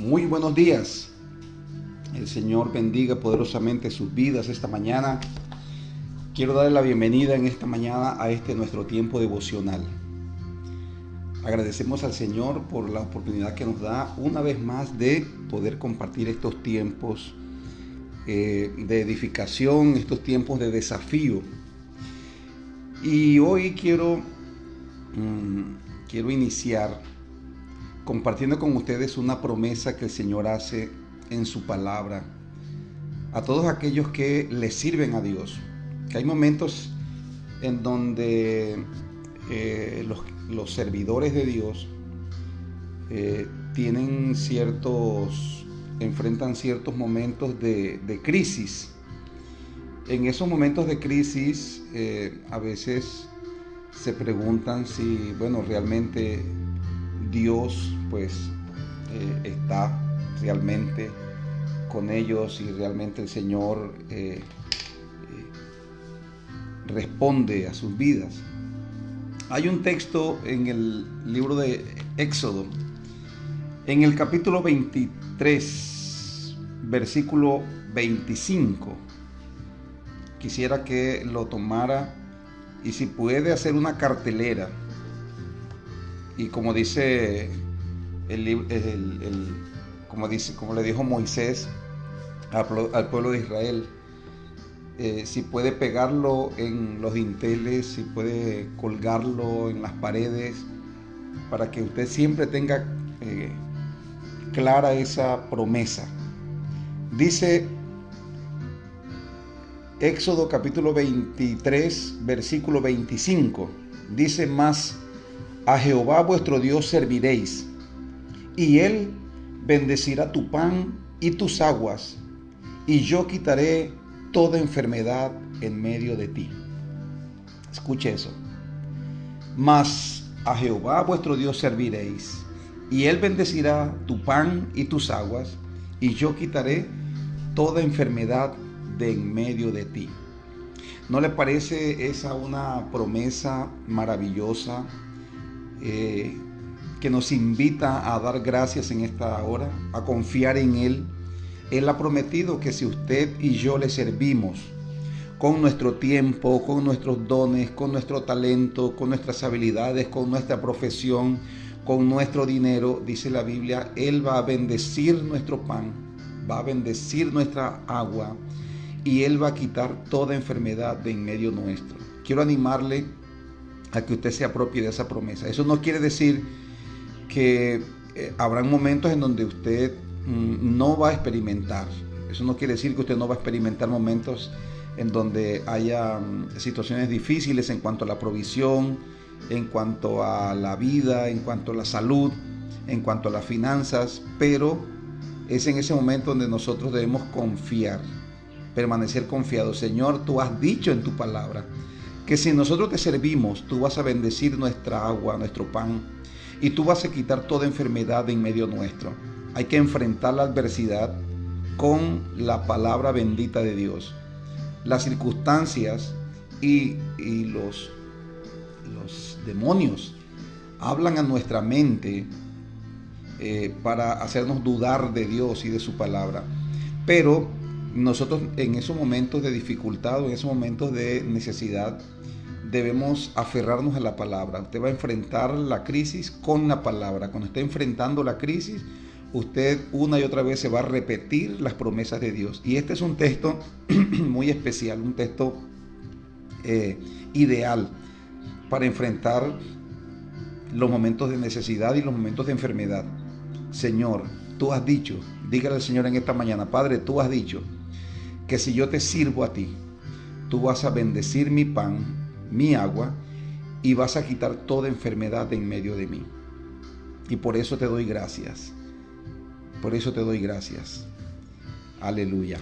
Muy buenos días. El Señor bendiga poderosamente sus vidas esta mañana. Quiero darle la bienvenida en esta mañana a nuestro tiempo devocional. Agradecemos al Señor por la oportunidad que nos da una vez más de poder compartir estos tiempos de edificación, estos tiempos de desafío. Y hoy quiero iniciar compartiendo con ustedes una promesa que el Señor hace en su palabra a todos aquellos que le sirven a Dios. Que hay momentos en donde los servidores de Dios enfrentan ciertos momentos de crisis. En esos momentos de crisis a veces se preguntan si, realmente Dios está realmente con ellos y realmente el Señor responde a sus vidas. Hay un texto en el libro de Éxodo, en el capítulo 23, versículo 25. Quisiera que lo tomara y si puede hacer una cartelera. Y como dice como le dijo Moisés al pueblo de Israel, si puede pegarlo en los dinteles, si puede colgarlo en las paredes, para que usted siempre tenga clara esa promesa. Dice Éxodo capítulo 23, versículo 25. Dice: mas a Jehová vuestro Dios serviréis, y Él bendecirá tu pan y tus aguas, y yo quitaré toda enfermedad en medio de ti. Escuche eso. Mas a Jehová vuestro Dios serviréis, y Él bendecirá tu pan y tus aguas, y yo quitaré toda enfermedad de en medio de ti. ¿No le parece esa una promesa maravillosa? Que nos invita a dar gracias en esta hora, a confiar en Él. Él ha prometido que si usted y yo le servimos con nuestro tiempo, con nuestros dones, con nuestro talento, con nuestras habilidades, con nuestra profesión, con nuestro dinero, dice la Biblia, Él va a bendecir nuestro pan, va a bendecir nuestra agua y Él va a quitar toda enfermedad de en medio nuestro. Quiero animarle a que usted se apropie de esa promesa. Eso no quiere decir que habrán momentos en donde usted no va a experimentar. Eso no quiere decir que usted no va a experimentar momentos en donde haya situaciones difíciles en cuanto a la provisión, en cuanto a la vida, en cuanto a la salud, en cuanto a las finanzas, pero es en ese momento donde nosotros debemos confiar, permanecer confiados. Señor, tú has dicho en tu palabra que si nosotros te servimos, tú vas a bendecir nuestra agua, nuestro pan, y tú vas a quitar toda enfermedad de en medio nuestro. Hay que enfrentar la adversidad con la palabra bendita de Dios. Las circunstancias y los demonios hablan a nuestra mente para hacernos dudar de Dios y de su palabra. Pero nosotros en esos momentos de dificultad o en esos momentos de necesidad debemos aferrarnos a la palabra. Usted va a enfrentar la crisis con la palabra. Cuando esté enfrentando la crisis, usted una y otra vez se va a repetir las promesas de Dios. Y este es un texto muy especial, un texto ideal para enfrentar los momentos de necesidad y los momentos de enfermedad. Señor, tú has dicho, dígale al Señor en esta mañana: Padre, tú has dicho que si yo te sirvo a ti, tú vas a bendecir mi pan, mi agua, y vas a quitar toda enfermedad de en medio de mí. Y por eso te doy gracias. Por eso te doy gracias. Aleluya.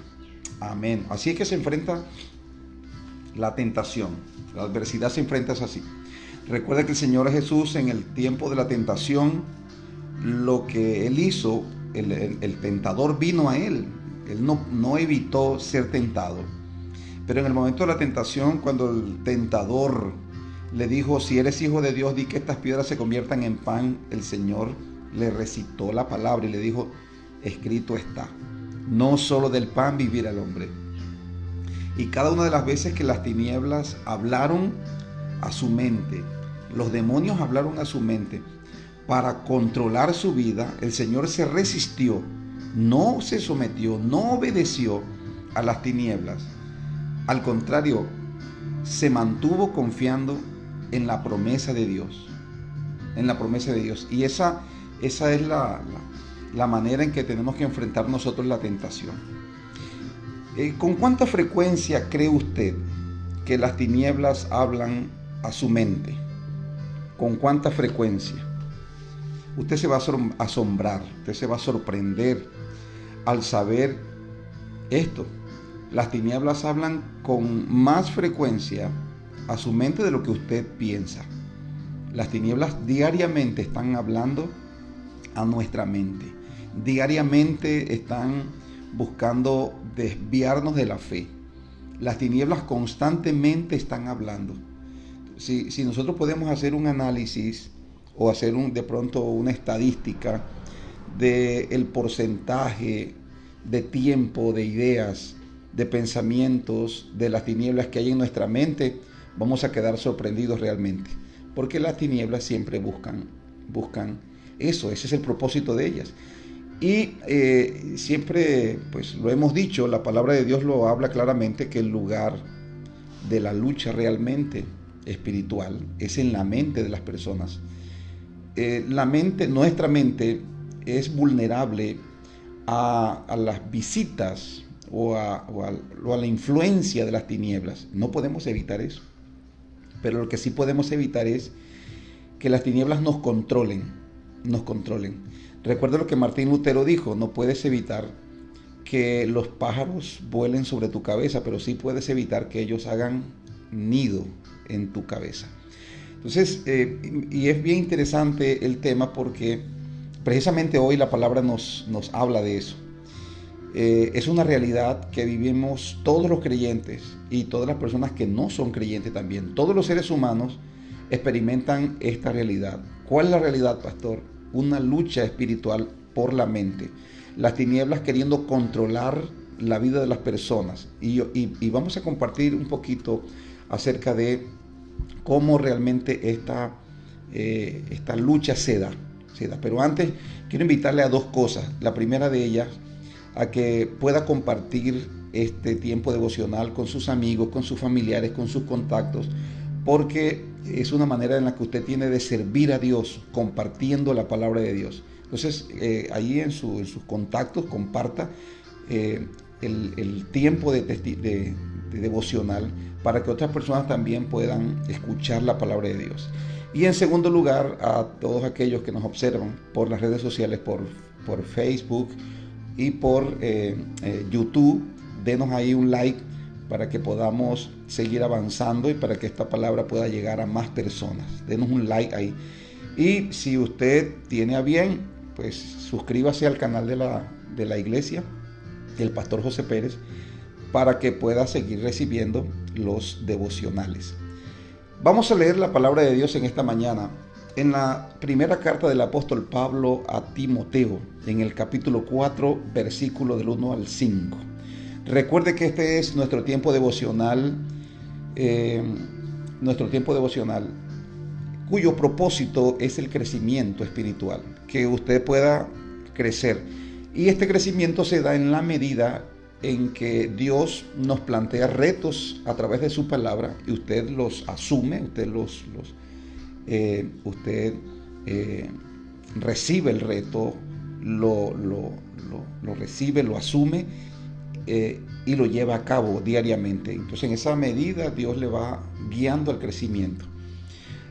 Amén. Así es que se enfrenta la tentación. La adversidad se enfrenta así. Recuerda que el Señor Jesús, en el tiempo de la tentación, lo que Él hizo, el tentador vino a Él. Él no evitó ser tentado. Pero en el momento de la tentación, cuando el tentador le dijo: si eres hijo de Dios, di que estas piedras se conviertan en pan, el Señor le recitó la palabra y le dijo: escrito está. No solo del pan vivirá el hombre. Y cada una de las veces que las tinieblas hablaron a su mente, los demonios hablaron a su mente para controlar su vida, el Señor se resistió, no se sometió, no obedeció a las tinieblas. Al contrario, se mantuvo confiando en la promesa de Dios, en la promesa de Dios. Y esa es la manera en que tenemos que enfrentar nosotros la tentación. ¿Con cuánta frecuencia cree usted que las tinieblas hablan a su mente? ¿Con cuánta frecuencia? Usted se va a asombrar, usted se va a sorprender al saber esto. Las tinieblas hablan con más frecuencia a su mente de lo que usted piensa. Las tinieblas diariamente están hablando a nuestra mente. Diariamente están buscando desviarnos de la fe. Las tinieblas constantemente están hablando. Si nosotros podemos hacer un análisis o hacer de pronto una estadística del porcentaje de tiempo, de ideas, de pensamientos, de las tinieblas que hay en nuestra mente, vamos a quedar sorprendidos realmente. Porque las tinieblas siempre buscan eso, ese es el propósito de ellas. Y siempre, pues lo hemos dicho, la palabra de Dios lo habla claramente, que el lugar de la lucha realmente espiritual es en la mente de las personas. Nuestra mente es vulnerable a las visitas o a la influencia de las tinieblas. No podemos evitar eso. Pero lo que sí podemos evitar es que las tinieblas nos controlen. Recuerda lo que Martín Lutero dijo: no puedes evitar que los pájaros vuelen sobre tu cabeza, pero sí puedes evitar que ellos hagan nido en tu cabeza. Entonces, y es bien interesante el tema porque precisamente hoy la palabra nos habla de eso. Es una realidad que vivimos todos los creyentes y todas las personas que no son creyentes también. Todos los seres humanos experimentan esta realidad. ¿Cuál es la realidad, pastor? Una lucha espiritual por la mente. Las tinieblas queriendo controlar la vida de las personas. Y vamos a compartir un poquito acerca de cómo realmente esta lucha se da. Pero antes quiero invitarle a dos cosas. La primera de ellas, a que pueda compartir este tiempo devocional con sus amigos, con sus familiares, con sus contactos, porque es una manera en la que usted tiene de servir a Dios compartiendo la palabra de Dios. Entonces, ahí en sus contactos comparta el tiempo de devocional para que otras personas también puedan escuchar la palabra de Dios. Y en segundo lugar, a todos aquellos que nos observan por las redes sociales, por Facebook y por YouTube, denos ahí un like para que podamos seguir avanzando y para que esta palabra pueda llegar a más personas. Denos un like ahí. Y si usted tiene a bien, pues suscríbase al canal de la iglesia, el Pastor José Pérez, para que pueda seguir recibiendo los devocionales. Vamos a leer la palabra de Dios en esta mañana en la primera carta del apóstol Pablo a Timoteo, en el capítulo 4, versículo del 1 al 5. Recuerde que este es nuestro tiempo devocional, cuyo propósito es el crecimiento espiritual, que usted pueda crecer. Y este crecimiento se da en la medida en que Dios nos plantea retos a través de su palabra y usted los asume, usted recibe el reto, lo recibe, lo asume y lo lleva a cabo diariamente. Entonces, en esa medida Dios le va guiando al crecimiento.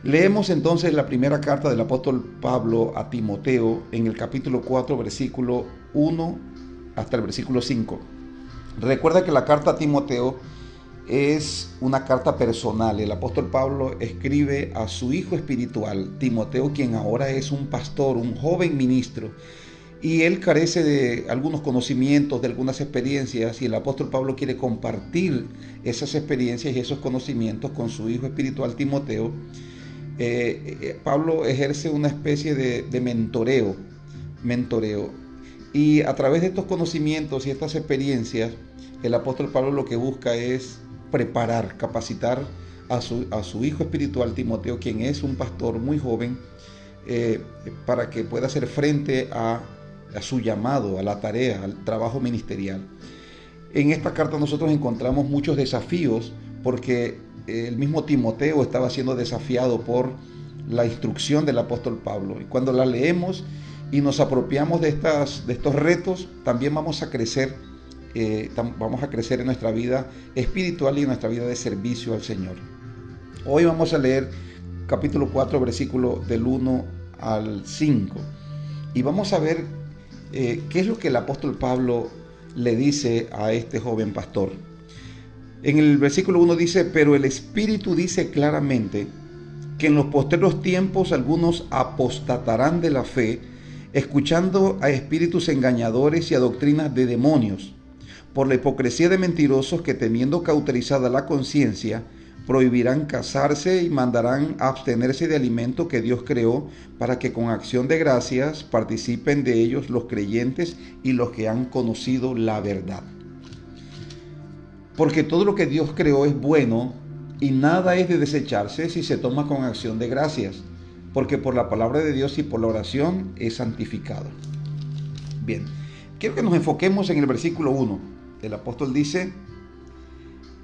Leemos entonces la primera carta del apóstol Pablo a Timoteo en el capítulo 4, versículo 1 hasta el versículo 5. Recuerda que la carta a Timoteo es una carta personal. El apóstol Pablo escribe a su hijo espiritual, Timoteo, quien ahora es un pastor, un joven ministro, y él carece de algunos conocimientos, de algunas experiencias, y el apóstol Pablo quiere compartir esas experiencias y esos conocimientos con su hijo espiritual Timoteo. Pablo ejerce una especie de mentoreo, Y a través de estos conocimientos y estas experiencias, el apóstol Pablo lo que busca es preparar, capacitar a su hijo espiritual Timoteo, quien es un pastor muy joven, para que pueda hacer frente a su llamado, a la tarea, al trabajo ministerial. En esta carta nosotros encontramos muchos desafíos porque el mismo Timoteo estaba siendo desafiado por la instrucción del apóstol Pablo. Y cuando la leemos y nos apropiamos de estos retos, también vamos a crecer en nuestra vida espiritual y en nuestra vida de servicio al Señor. Hoy vamos a leer capítulo 4, versículo del 1 al 5. Y vamos a ver qué es lo que el apóstol Pablo le dice a este joven pastor. En el versículo 1 dice: pero el Espíritu dice claramente que en los postreros tiempos algunos apostatarán de la fe, escuchando a espíritus engañadores y a doctrinas de demonios, por la hipocresía de mentirosos que, teniendo cauterizada la conciencia, prohibirán casarse y mandarán a abstenerse de alimento que Dios creó, para que con acción de gracias participen de ellos los creyentes y los que han conocido la verdad. Porque todo lo que Dios creó es bueno y nada es de desecharse si se toma con acción de gracias, porque por la palabra de Dios y por la oración es santificado. Bien, quiero que nos enfoquemos en el versículo 1. El apóstol dice: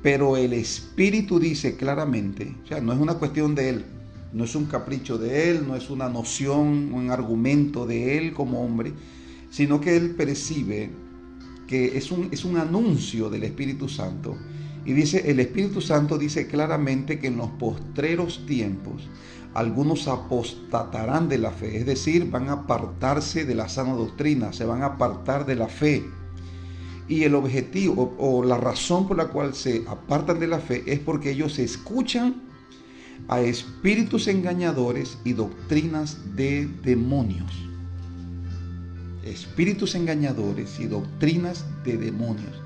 pero el Espíritu dice claramente, o sea, no es una cuestión de él, no es un capricho de él, no es una noción, un argumento de él como hombre, sino que él percibe que es un anuncio del Espíritu Santo. Y dice, el Espíritu Santo dice claramente que en los postreros tiempos algunos apostatarán de la fe, es decir, van a apartarse de la sana doctrina, se van a apartar de la fe. Y el objetivo o la razón por la cual se apartan de la fe es porque ellos escuchan a espíritus engañadores y doctrinas de demonios. Espíritus engañadores y doctrinas de demonios.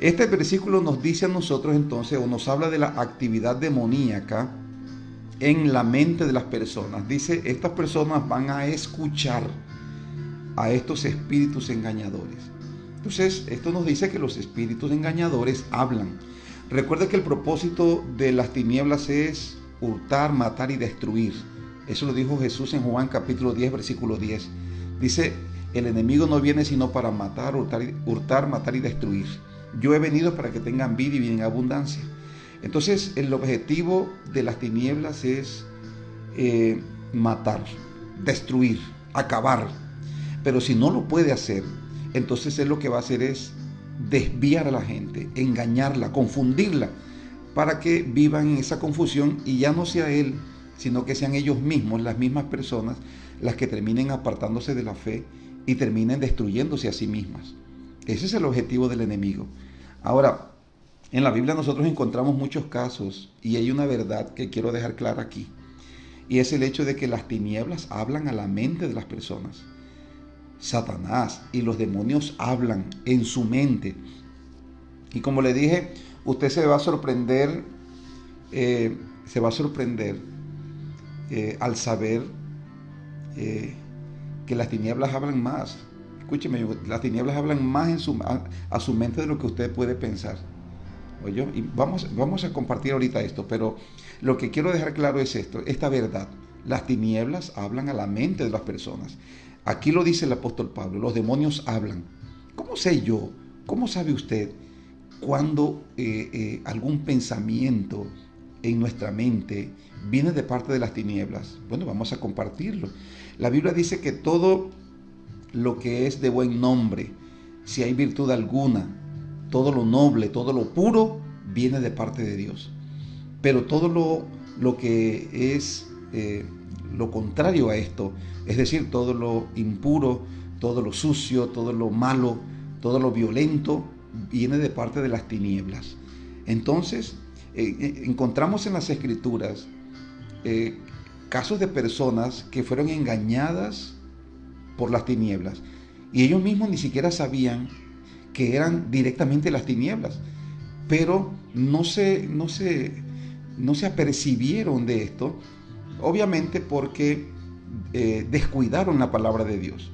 Este versículo nos dice a nosotros entonces, o nos habla de la actividad demoníaca en la mente de las personas. Dice, estas personas van a escuchar a estos espíritus engañadores. Entonces, esto nos dice que los espíritus engañadores hablan. Recuerda que el propósito de las tinieblas es hurtar, matar y destruir. Eso lo dijo Jesús en Juan capítulo 10, versículo 10. Dice, el enemigo no viene sino para matar, hurtar, matar y destruir. Yo he venido para que tengan vida y vida en abundancia. Entonces, el objetivo de las tinieblas es matar, destruir, acabar. Pero si no lo puede hacer, entonces él lo que va a hacer es desviar a la gente, engañarla, confundirla, para que vivan en esa confusión y ya no sea él, sino que sean ellos mismos, las mismas personas, las que terminen apartándose de la fe y terminen destruyéndose a sí mismas. Ese es el objetivo del enemigo. Ahora, en la Biblia nosotros encontramos muchos casos y hay una verdad que quiero dejar clara aquí. Y es el hecho de que las tinieblas hablan a la mente de las personas. Satanás y los demonios hablan en su mente. Y como le dije, usted se va a sorprender, al saber que las tinieblas hablan más. Escúcheme, las tinieblas hablan más a su mente de lo que usted puede pensar. ¿Oye? Y vamos a compartir ahorita esto, pero lo que quiero dejar claro es esta verdad. Las tinieblas hablan a la mente de las personas. Aquí lo dice el apóstol Pablo, los demonios hablan. ¿Cómo sé yo? ¿Cómo sabe usted cuando algún pensamiento en nuestra mente viene de parte de las tinieblas? Bueno, vamos a compartirlo. La Biblia dice que todo lo que es de buen nombre, si hay virtud alguna, todo lo noble, todo lo puro, viene de parte de Dios. Pero todo lo que es lo contrario a esto, es decir, todo lo impuro, todo lo sucio, todo lo malo, todo lo violento, viene de parte de las tinieblas. Entonces, encontramos en las Escrituras casos de personas que fueron engañadas por las tinieblas y ellos mismos ni siquiera sabían que eran directamente las tinieblas, pero no se apercibieron de esto, obviamente porque descuidaron la palabra de Dios.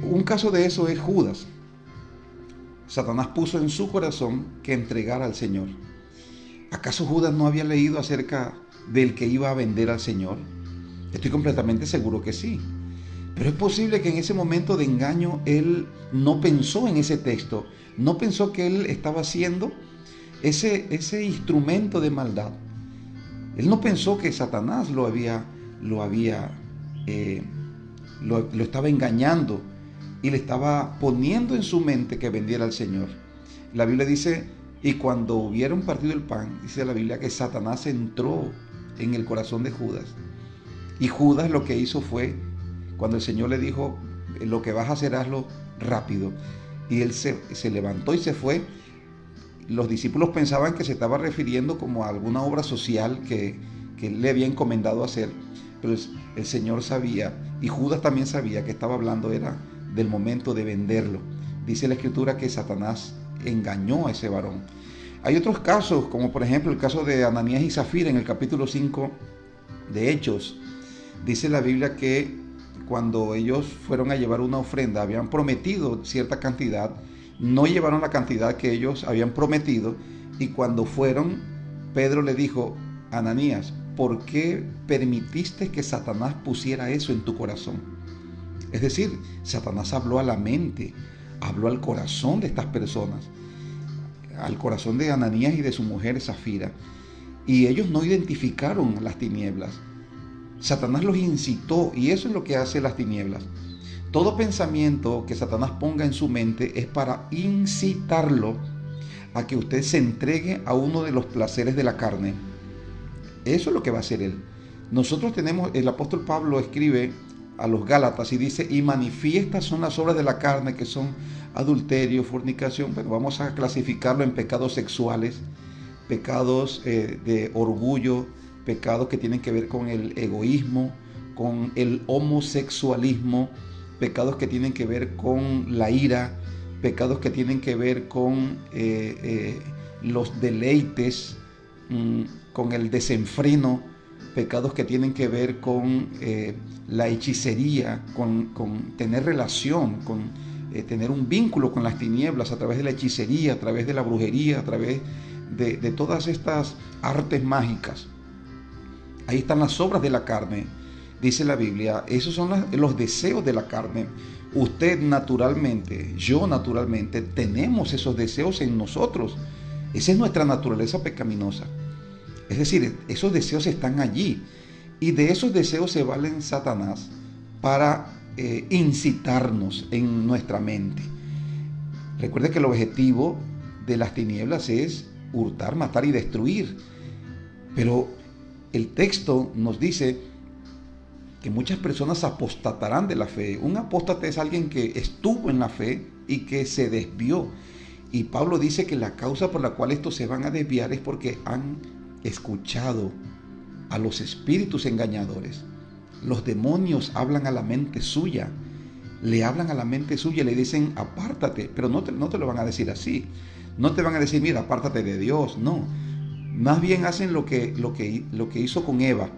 Un caso de eso es Judas. Satanás puso en su corazón que entregara al Señor. ¿Acaso Judas no había leído acerca del que iba a vender al Señor? Estoy completamente seguro que sí. Pero es posible que en ese momento de engaño él no pensó en ese texto, no pensó que él estaba haciendo ese instrumento de maldad. Él no pensó que Satanás lo estaba engañando y le estaba poniendo en su mente que vendiera al Señor. La Biblia dice, y cuando hubieron partido el pan, dice la Biblia que Satanás entró en el corazón de Judas. Y Judas lo que hizo fue, cuando el Señor le dijo, lo que vas a hacer, hazlo rápido. Y él se levantó y se fue. Los discípulos pensaban que se estaba refiriendo como a alguna obra social que él le había encomendado hacer. Pero el Señor sabía, y Judas también sabía, que estaba hablando era del momento de venderlo. Dice la Escritura que Satanás engañó a ese varón. Hay otros casos, como por ejemplo el caso de Ananías y Zafira en el capítulo 5 de Hechos. Dice la Biblia que cuando ellos fueron a llevar una ofrenda, habían prometido cierta cantidad, no llevaron la cantidad que ellos habían prometido, y cuando fueron, Pedro le dijo, Ananías, ¿por qué permitiste que Satanás pusiera eso en tu corazón? Es decir, Satanás habló a la mente, habló al corazón de estas personas, al corazón de Ananías y de su mujer Zafira, y ellos no identificaron las tinieblas. Satanás los incitó, y eso es lo que hace las tinieblas. Todo pensamiento que Satanás ponga en su mente es para incitarlo a que usted se entregue a uno de los placeres de la carne. Eso es lo que va a hacer él. Nosotros tenemos, el apóstol Pablo escribe a los Gálatas y dice, y manifiestas son las obras de la carne, que son adulterio, fornicación. Bueno, vamos a clasificarlo en pecados sexuales, pecados de orgullo, pecados que tienen que ver con el egoísmo, con el homosexualismo, pecados que tienen que ver con la ira, pecados que tienen que ver con los deleites, con el desenfreno, pecados que tienen que ver con la hechicería, con tener relación, con tener un vínculo con las tinieblas a través de la hechicería, a través de la brujería, a través de todas estas artes mágicas. Ahí están las obras de la carne, dice la Biblia. Esos son los deseos de la carne. Usted naturalmente, yo naturalmente, tenemos esos deseos en nosotros. Esa es nuestra naturaleza pecaminosa. Es decir, esos deseos están allí. Y de esos deseos se valen Satanás para incitarnos en nuestra mente. Recuerde que el objetivo de las tinieblas es hurtar, matar y destruir. Pero el texto nos dice que muchas personas apostatarán de la fe. Un apóstate es alguien que estuvo en la fe y que se desvió. Y Pablo dice que la causa por la cual estos se van a desviar es porque han escuchado a los espíritus engañadores. Los demonios hablan a la mente suya. Le hablan a la mente suya y le dicen, apártate. Pero no te lo van a decir así. No te van a decir, mira, apártate de Dios. No. Más bien hacen lo que hizo con Eva.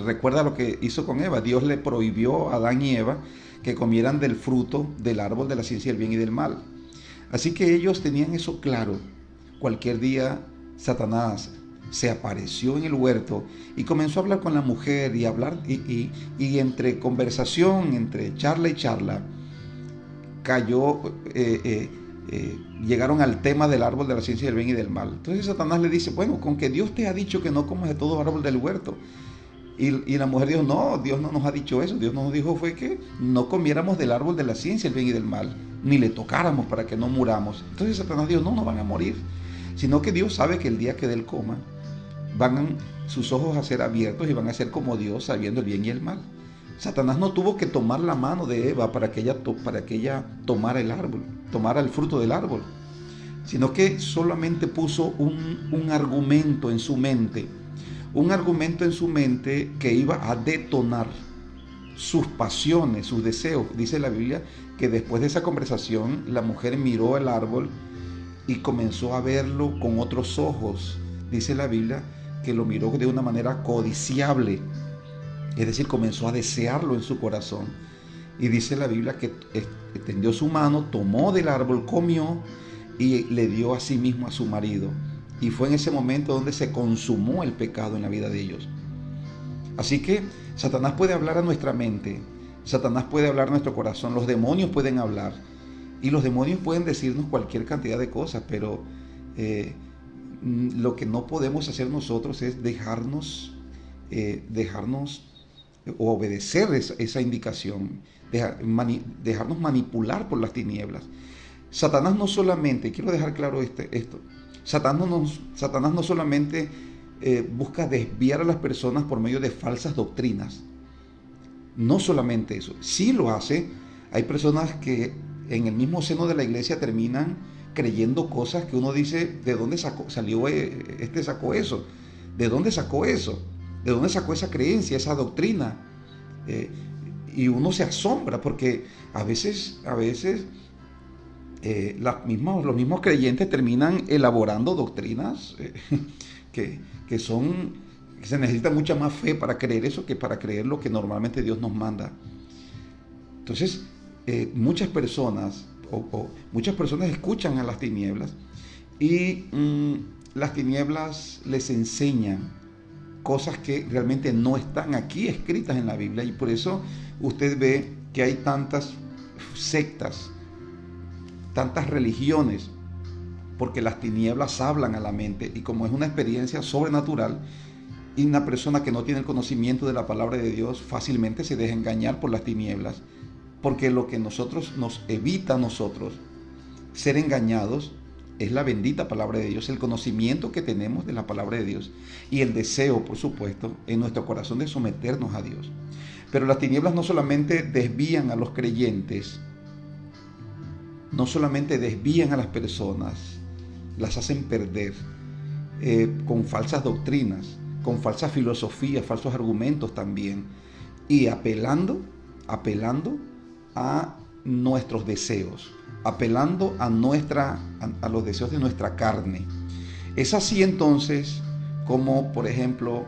Recuerda lo que hizo con Eva. Dios le prohibió a Adán y Eva que comieran del fruto del árbol de la ciencia del bien y del mal. Así que ellos tenían eso claro. Cualquier día Satanás se apareció en el huerto y comenzó a hablar con la mujer y hablar y entre conversación, entre charla y charla, cayó llegaron al tema del árbol de la ciencia del bien y del mal. Entonces Satanás le dice, bueno, con que Dios te ha dicho que no comas de todo árbol del huerto. Y la mujer dijo, no, Dios no nos ha dicho eso. Dios nos dijo fue que no comiéramos del árbol de la ciencia del bien y del mal, ni le tocáramos para que no muramos. Entonces Satanás dijo, no van a morir, sino que Dios sabe que el día que él coma, van sus ojos a ser abiertos y van a ser como Dios, sabiendo el bien y el mal. Satanás no tuvo que tomar la mano de Eva para que ella tomara el árbol, tomara el fruto del árbol, sino que solamente puso un argumento en su mente, que iba a detonar sus pasiones, sus deseos. Dice la Biblia que después de esa conversación, la mujer miró el árbol y comenzó a verlo con otros ojos. Dice la Biblia que lo miró de una manera codiciable. Es decir, comenzó a desearlo en su corazón. Y dice la Biblia que extendió su mano, tomó del árbol, comió y le dio a sí mismo a su marido. Y fue en ese momento donde se consumó el pecado en la vida de ellos. Así que Satanás puede hablar a nuestra mente, Satanás puede hablar a nuestro corazón, los demonios pueden hablar. Y los demonios pueden decirnos cualquier cantidad de cosas, pero lo que no podemos hacer nosotros es dejarnos o obedecer esa indicación, dejarnos manipular por las tinieblas. Satanás no solamente, quiero dejar claro esto, Satanás no solamente busca desviar a las personas por medio de falsas doctrinas. No solamente eso, sí lo hace. Hay personas que en el mismo seno de la iglesia terminan creyendo cosas que uno dice, ¿de dónde salió sacó eso? ¿De dónde sacó eso? ¿De dónde sacó esa creencia, esa doctrina? Y uno se asombra porque a veces los mismos creyentes terminan elaborando doctrinas que se necesita mucha más fe para creer eso que para creer lo que normalmente Dios nos manda. Entonces, muchas personas escuchan a las tinieblas y las tinieblas les enseñan cosas que realmente no están aquí escritas en la Biblia, y por eso usted ve que hay tantas sectas, tantas religiones, porque las tinieblas hablan a la mente, y como es una experiencia sobrenatural, y una persona que no tiene el conocimiento de la palabra de Dios fácilmente se deja engañar por las tinieblas, porque lo que nos evita a nosotros ser engañados es la bendita palabra de Dios, el conocimiento que tenemos de la palabra de Dios y el deseo, por supuesto, en nuestro corazón de someternos a Dios. Pero las tinieblas no solamente desvían a los creyentes, no solamente desvían a las personas, las hacen perder con falsas doctrinas, con falsas filosofías, falsos argumentos también, y apelando a nuestros deseos, apelando a los deseos de nuestra carne. Es así entonces como, por ejemplo,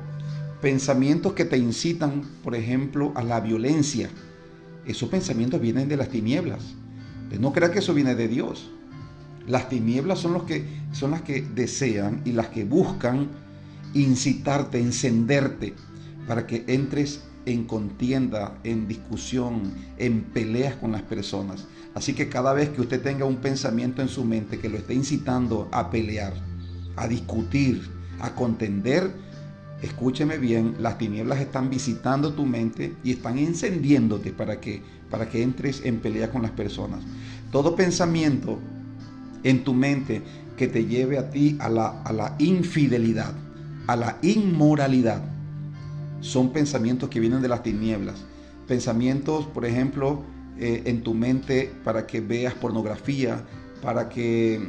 pensamientos que te incitan, por ejemplo, a la violencia. Esos pensamientos vienen de las tinieblas. No creas que eso viene de Dios. Las tinieblas son las que desean y las que buscan incitarte, encenderte, para que entres en contienda, en discusión, en peleas con las personas. Así que cada vez que usted tenga un pensamiento en su mente que lo esté incitando a pelear, a discutir, a contender, escúcheme bien, las tinieblas están visitando tu mente y están encendiéndote para que entres en pelea con las personas. Todo pensamiento en tu mente que te lleve a ti a la infidelidad, a la inmoralidad, son pensamientos que vienen de las tinieblas. Pensamientos, por ejemplo, en tu mente para que veas pornografía, para que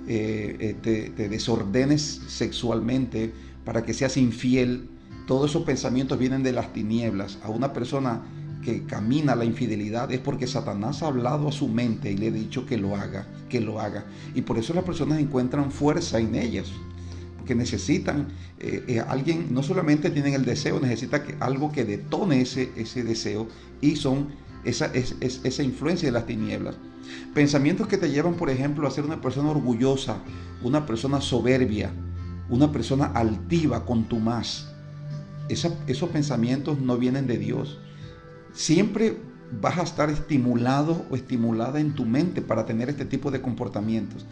te desordenes sexualmente, para que seas infiel. Todos esos pensamientos vienen de las tinieblas. A una persona que camina la infidelidad es porque Satanás ha hablado a su mente y le ha dicho que lo haga. Y por eso las personas encuentran fuerza en ellas, porque necesitan alguien, no solamente tienen el deseo, necesita algo que detone ese deseo, y son esa influencia de las tinieblas. Pensamientos que te llevan, por ejemplo, a ser una persona orgullosa, una persona soberbia, una persona altiva, contumaz. Esos pensamientos no vienen de Dios. Siempre vas a estar estimulado o estimulada en tu mente para tener este tipo de comportamientos.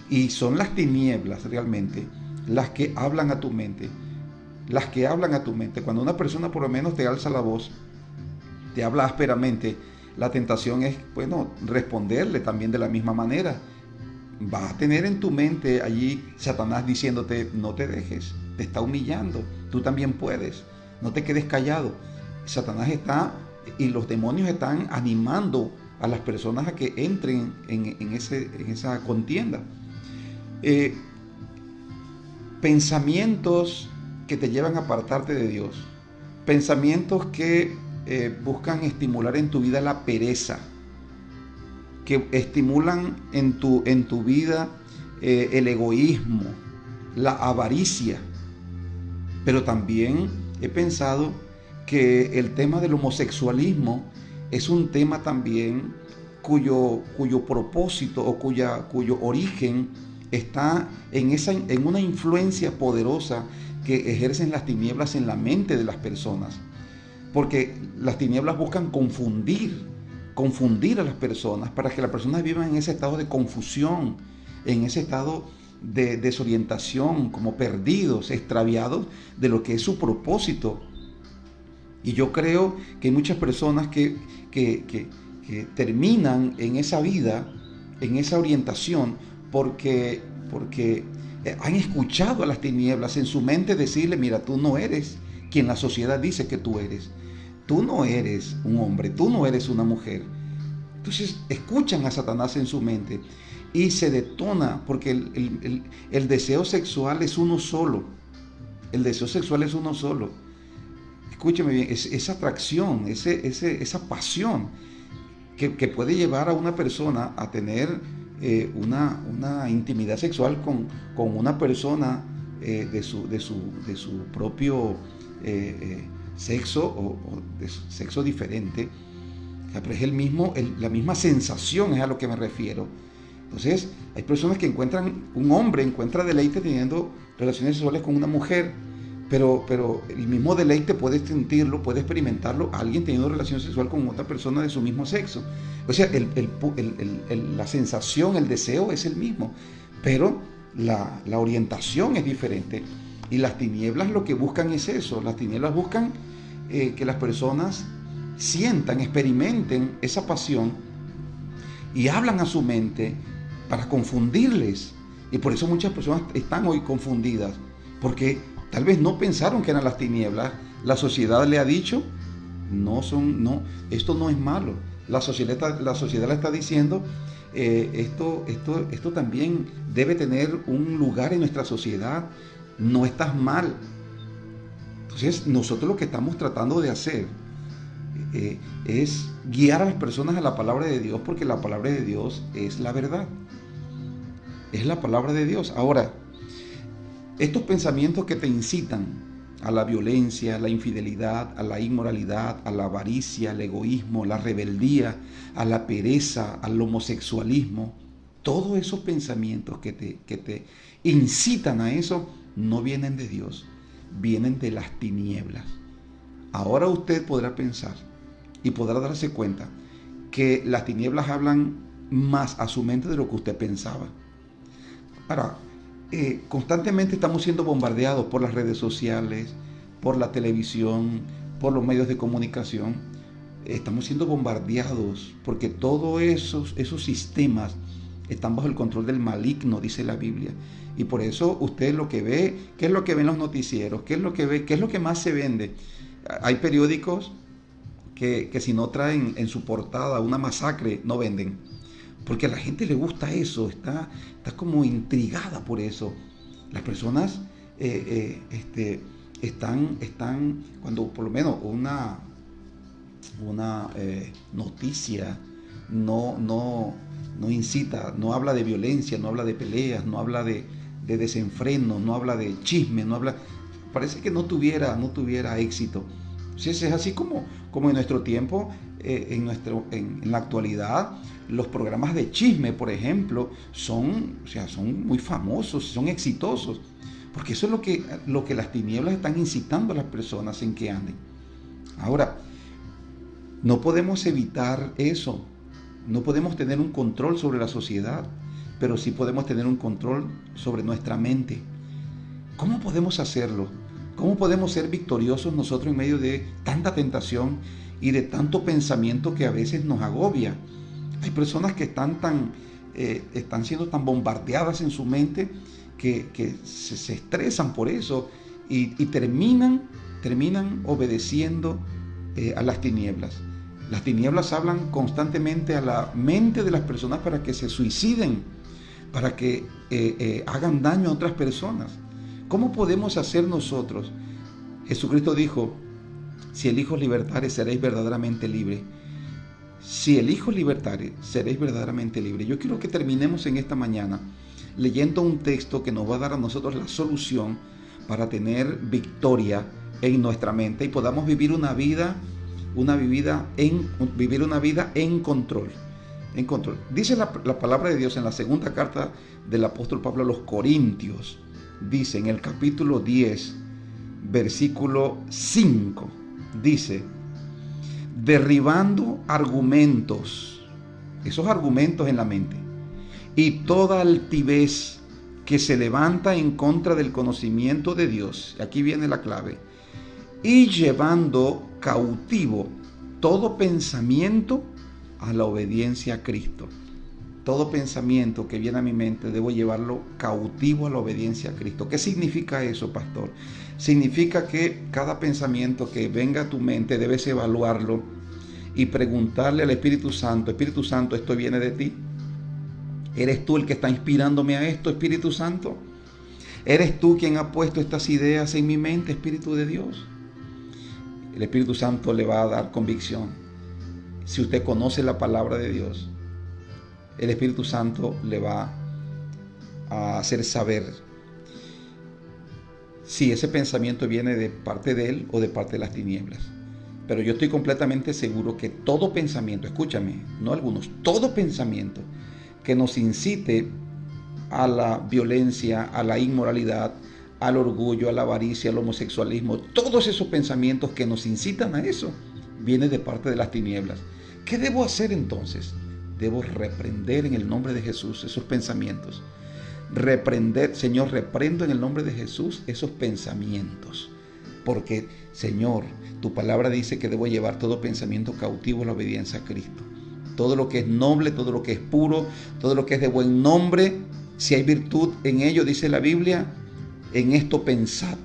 Y son las tinieblas realmente las que hablan a tu mente. Cuando una persona por lo menos te alza la voz, te habla ásperamente, la tentación es, responderle también de la misma manera. Vas a tener en tu mente allí Satanás diciéndote, no te dejes, te está humillando, tú también puedes, no te quedes callado. Satanás y los demonios están animando a las personas a que entren en esa contienda. Pensamientos que te llevan a apartarte de Dios, pensamientos que buscan estimular en tu vida la pereza, que estimulan en tu vida el egoísmo, la avaricia. Pero también he pensado que el tema del homosexualismo es un tema también cuyo propósito o cuyo origen está en una influencia poderosa que ejercen las tinieblas en la mente de las personas. Porque las tinieblas buscan confundir a las personas para que las personas vivan en ese estado de confusión, en ese estado de desorientación, como perdidos, extraviados de lo que es su propósito. Y yo creo que hay muchas personas que terminan en esa vida, en esa orientación, porque han escuchado a las tinieblas en su mente decirle: mira, tú no eres quien la sociedad dice que tú eres. Tú no eres un hombre, tú no eres una mujer. Entonces escuchan a Satanás en su mente y se detona, porque el deseo sexual es uno solo. El deseo sexual es uno solo. Escúcheme bien, esa atracción, esa pasión que puede llevar a una persona a tener una intimidad sexual con una persona de su propio sexo o de su sexo diferente. Pero es la misma sensación, es a lo que me refiero. Entonces, hay personas que un hombre encuentra deleite teniendo relaciones sexuales con una mujer, pero el mismo deleite puede sentirlo, puede experimentarlo alguien teniendo relación sexual con otra persona de su mismo sexo. O sea, la sensación, el deseo es el mismo, pero la orientación es diferente. Y las tinieblas lo que buscan es eso. Las tinieblas buscan que las personas sientan, experimenten esa pasión y hablan a su mente para confundirles. Y por eso muchas personas están hoy confundidas, porque tal vez no pensaron que eran las tinieblas. La sociedad le ha dicho: esto no es malo. La sociedad le está diciendo: esto también debe tener un lugar en nuestra sociedad. No estás mal. Entonces, nosotros lo que estamos tratando de hacer es guiar a las personas a la palabra de Dios, porque la palabra de Dios es la verdad. Es la palabra de Dios. Ahora, estos pensamientos que te incitan a la violencia, a la infidelidad, a la inmoralidad, a la avaricia, al egoísmo, a la rebeldía, a la pereza, al homosexualismo, todos esos pensamientos que te incitan a eso, no vienen de Dios, vienen de las tinieblas. Ahora usted podrá pensar y podrá darse cuenta que las tinieblas hablan más a su mente de lo que usted pensaba. Ahora, constantemente estamos siendo bombardeados por las redes sociales, por la televisión, por los medios de comunicación. Estamos siendo bombardeados porque todos esos sistemas están bajo el control del maligno, dice la Biblia. Y por eso usted lo que ve, ¿qué es lo que ven los noticieros? ¿Qué es lo que ve? ¿Qué es lo que más se vende? Hay periódicos que si no traen en su portada una masacre, no venden. Porque a la gente le gusta eso, está como intrigada por eso. Las personas están, cuando por lo menos una noticia no incita, no habla de violencia, no habla de peleas, no habla de desenfreno, no habla de chisme, parece que no tuviera éxito. Entonces es así como en nuestro tiempo, en la actualidad, los programas de chisme, por ejemplo, son muy famosos, son exitosos, porque eso es lo que las tinieblas están incitando a las personas en que anden. Ahora, no podemos evitar eso. No podemos tener un control sobre la sociedad, pero sí podemos tener un control sobre nuestra mente. ¿Cómo podemos hacerlo? ¿Cómo podemos ser victoriosos nosotros en medio de tanta tentación y de tanto pensamiento que a veces nos agobia? Hay personas que están siendo tan bombardeadas en su mente que se estresan por eso y terminan obedeciendo a las tinieblas. Las tinieblas hablan constantemente a la mente de las personas para que se suiciden, para que hagan daño a otras personas. ¿Cómo podemos hacer nosotros? Jesucristo dijo: si el Hijo os libertare, seréis verdaderamente libres. Si el Hijo libertare, seréis verdaderamente libres. Yo quiero que terminemos en esta mañana leyendo un texto que nos va a dar a nosotros la solución para tener victoria en nuestra mente y podamos vivir una vida vivir una vida en control. En control. Dice la palabra de Dios en la segunda carta del apóstol Pablo a los Corintios. Dice en el capítulo 10, versículo 5. Dice, derribando argumentos, esos argumentos en la mente, y toda altivez que se levanta en contra del conocimiento de Dios. Aquí viene la clave. Y llevando cautivo todo pensamiento a la obediencia a Cristo. Todo pensamiento que viene a mi mente debo llevarlo cautivo a la obediencia a Cristo. ¿Qué significa eso, pastor? Significa que cada pensamiento que venga a tu mente debes evaluarlo y preguntarle al Espíritu Santo, Espíritu Santo, ¿esto viene de ti? ¿Eres tú el que está inspirándome a esto, Espíritu Santo? ¿Eres tú quien ha puesto estas ideas en mi mente, Espíritu de Dios? El Espíritu Santo le va a dar convicción. Si usted conoce la palabra de Dios, el Espíritu Santo le va a hacer saber si ese pensamiento viene de parte de Él o de parte de las tinieblas. Pero yo estoy completamente seguro que todo pensamiento, escúchame, no algunos, todo pensamiento que nos incite a la violencia, a la inmoralidad, al orgullo, a la avaricia, al homosexualismo, todos esos pensamientos que nos incitan a eso, vienen de parte de las tinieblas. ¿Qué debo hacer entonces? Debo reprender en el nombre de Jesús esos pensamientos. Reprender, Señor, reprendo en el nombre de Jesús esos pensamientos. Porque, Señor, tu palabra dice que debo llevar todo pensamiento cautivo a la obediencia a Cristo. Todo lo que es noble, todo lo que es puro, todo lo que es de buen nombre, si hay virtud en ello, dice la Biblia, en esto pensad,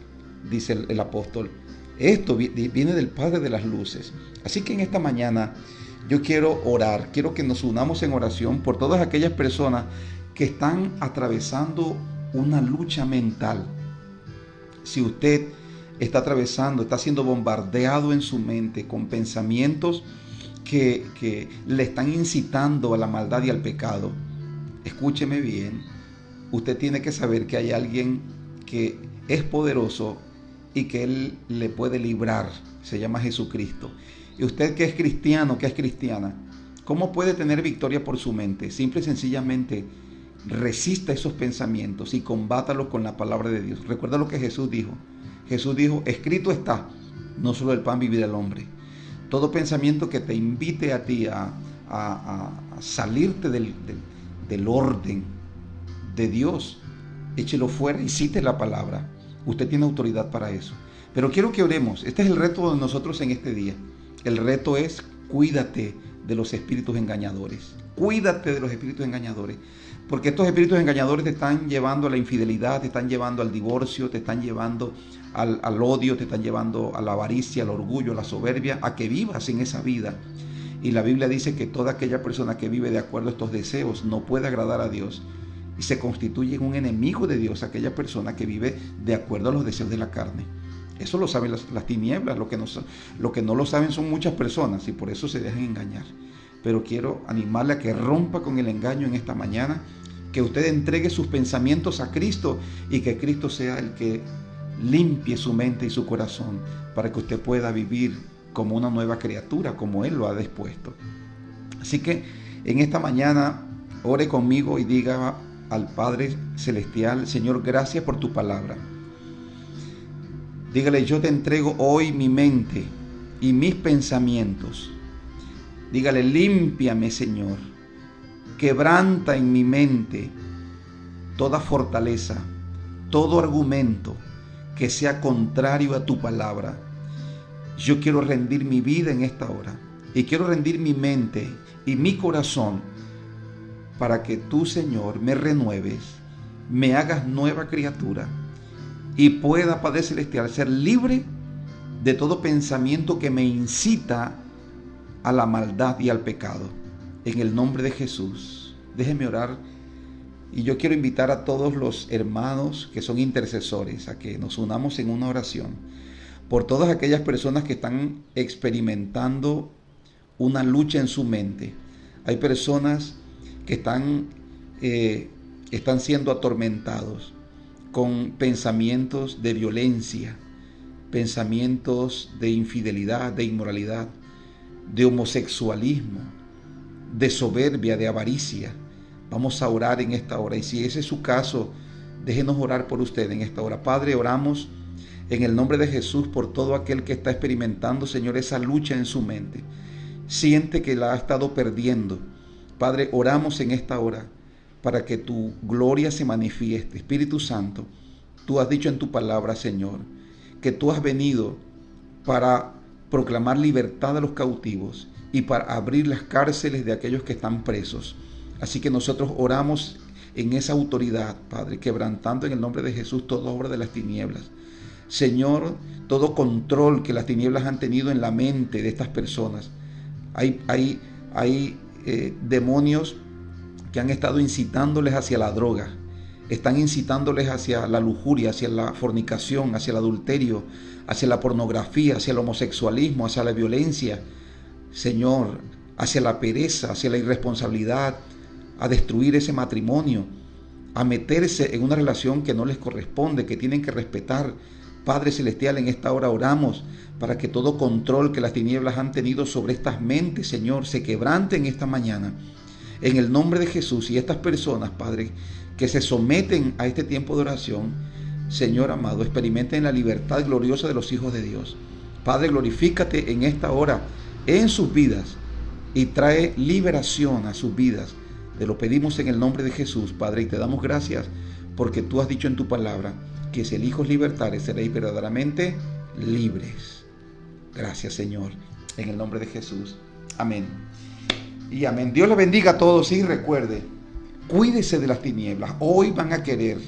dice el apóstol. Esto viene del Padre de las luces. Así que en esta mañana yo quiero orar, quiero que nos unamos en oración por todas aquellas personas que están atravesando una lucha mental. Si usted está atravesando, está siendo bombardeado en su mente con pensamientos que le están incitando a la maldad y al pecado, escúcheme bien, usted tiene que saber que hay alguien que es poderoso y que Él le puede librar, se llama Jesucristo. Y usted que es cristiano, que es cristiana, ¿cómo puede tener victoria por su mente? Simple y sencillamente resista esos pensamientos y combátalos con la palabra de Dios. Recuerda lo que Jesús dijo. Jesús dijo, escrito está, no solo del pan vivirá el hombre. Todo pensamiento que te invite a ti a salirte del orden de Dios, échelo fuera y cite la palabra. Usted tiene autoridad para eso. Pero quiero que oremos. Este es el reto de nosotros en este día. El reto es cuídate de los espíritus engañadores. Cuídate de los espíritus engañadores. Porque estos espíritus engañadores te están llevando a la infidelidad, te están llevando al divorcio, te están llevando al odio, te están llevando a la avaricia, al orgullo, a la soberbia, a que vivas en esa vida. Y la Biblia dice que toda aquella persona que vive de acuerdo a estos deseos no puede agradar a Dios y se constituye en un enemigo de Dios, aquella persona que vive de acuerdo a los deseos de la carne. Eso lo saben las tinieblas, lo que no lo saben son muchas personas y por eso se dejan engañar. Pero quiero animarle a que rompa con el engaño en esta mañana, que usted entregue sus pensamientos a Cristo y que Cristo sea el que limpie su mente y su corazón para que usted pueda vivir como una nueva criatura, como Él lo ha dispuesto. Así que en esta mañana ore conmigo y diga al Padre Celestial: Señor, gracias por tu palabra. Dígale: yo te entrego hoy mi mente y mis pensamientos. Dígale: límpiame, Señor. Quebranta en mi mente toda fortaleza, todo argumento que sea contrario a tu palabra. Yo quiero rendir mi vida en esta hora y quiero rendir mi mente y mi corazón para que tú, Señor, me renueves, me hagas nueva criatura y pueda, Padre Celestial, ser libre de todo pensamiento que me incita a la maldad y al pecado. En el nombre de Jesús, déjeme orar. Y yo quiero invitar a todos los hermanos que son intercesores a que nos unamos en una oración por todas aquellas personas que están experimentando una lucha en su mente. Hay personas que están siendo atormentados con pensamientos de violencia, pensamientos de infidelidad, de inmoralidad, de homosexualismo, de soberbia, de avaricia. Vamos a orar en esta hora, y si ese es su caso, déjenos orar por usted en esta hora. Padre, oramos en el nombre de Jesús por todo aquel que está experimentando, Señor, esa lucha en su mente. Siente que la ha estado perdiendo. Padre, oramos en esta hora para que tu gloria se manifieste. Espíritu Santo, tú has dicho en tu palabra, Señor, que tú has venido para proclamar libertad a los cautivos y para abrir las cárceles de aquellos que están presos. Así que nosotros oramos en esa autoridad, Padre, quebrantando en el nombre de Jesús toda obra de las tinieblas. Señor, todo control que las tinieblas han tenido en la mente de estas personas. Hay demonios que han estado incitándoles hacia la droga, están incitándoles hacia la lujuria, hacia la fornicación, hacia el adulterio, hacia la pornografía, hacia el homosexualismo, hacia la violencia, Señor, hacia la pereza, hacia la irresponsabilidad, a destruir ese matrimonio, a meterse en una relación que no les corresponde, que tienen que respetar. Padre Celestial, en esta hora oramos para que todo control que las tinieblas han tenido sobre estas mentes, Señor, se quebrante en esta mañana. En el nombre de Jesús, y estas personas, Padre, que se someten a este tiempo de oración, Señor amado, experimenten la libertad gloriosa de los hijos de Dios. Padre, glorifícate en esta hora en sus vidas y trae liberación a sus vidas. Te lo pedimos en el nombre de Jesús, Padre, y te damos gracias porque tú has dicho en tu palabra que si el Hijo os libertare, seréis verdaderamente libres. Gracias, Señor, en el nombre de Jesús. Amén. Y amén. Dios les bendiga a todos y recuerde, cuídese de las tinieblas. Hoy van a querer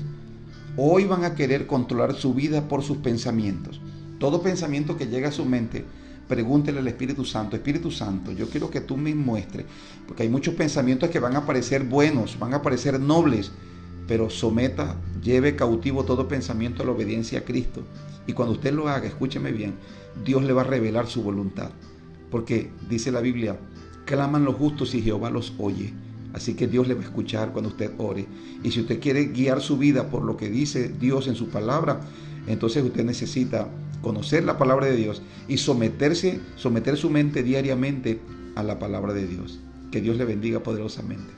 controlar su vida por sus pensamientos. Todo pensamiento que llega a su mente, pregúntele al Espíritu Santo: Espíritu Santo, yo quiero que tú me muestres, porque hay muchos pensamientos que van a parecer buenos, van a parecer nobles, pero lleve cautivo todo pensamiento a la obediencia a Cristo. Y cuando usted lo haga, escúcheme bien, Dios le va a revelar su voluntad. Porque dice la Biblia, claman los justos y Jehová los oye. Así que Dios le va a escuchar cuando usted ore. Y si usted quiere guiar su vida por lo que dice Dios en su palabra, entonces usted necesita conocer la palabra de Dios y someter su mente diariamente a la palabra de Dios. Que Dios le bendiga poderosamente.